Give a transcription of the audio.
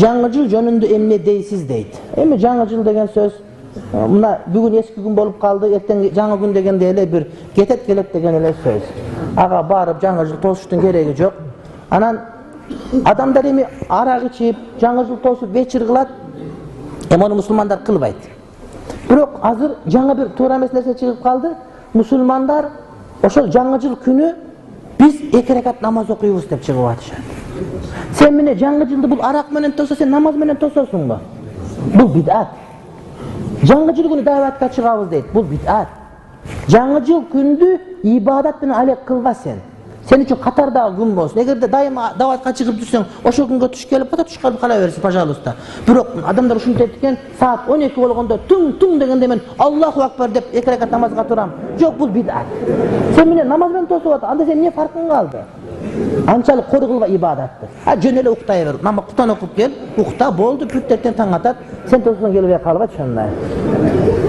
жаңы жыл жөнүндө эмне дейсиz дейт. Эми жаңы жыл деген сөз мына бүгүн эски күн болуп калды, эртең жаңы күн дегенде эле бир кетет келет деген эле сөз. Ага барып жаңы жыл тосуштун кереги жок. Анан адамдар эми арак ичип, жаңы жыл тосуп вечер кылат. Эми аны мусулмандар кылбайт. Бирок азыр жаңы бир туура эмес нерсе чыгып калды. Мусулмандар ошол жаңы жыл күнү биз 2 ракат намаз окуйбуз деп чыгып атышат. Сен мене жаңы жылды бул арак менен тосо, сен намаз менен тососуңбу? Бул бидат. Жаңы жыл күнү даватка чыгабыз дейт. Бул бидат. Жаңы жыл күндү ибадат менен алек кылба сен. Сен үчүн катардагы күн болсун. Эгерде дайыма даватка чыгып жүрсөң, ошол күнгө туш келип ката туш кала берсин, пожалуйста. Бирок адамдар ушинтип эткен, саат 12 болгондо туң дегенде мен Аллаху акбар деп 2 ракат намазга турам. Жок, бул бидат. Сен менен намаз менен тосуп атат. Анда сен эмне фаркың калды? Анчалык кор кылба ибадатты. Жөн эле уктай бер. Намаз Кур'ан окуп кел, укта болду, бүт эртең таң атат. Сен тосуңан келбей калбайт ошондой.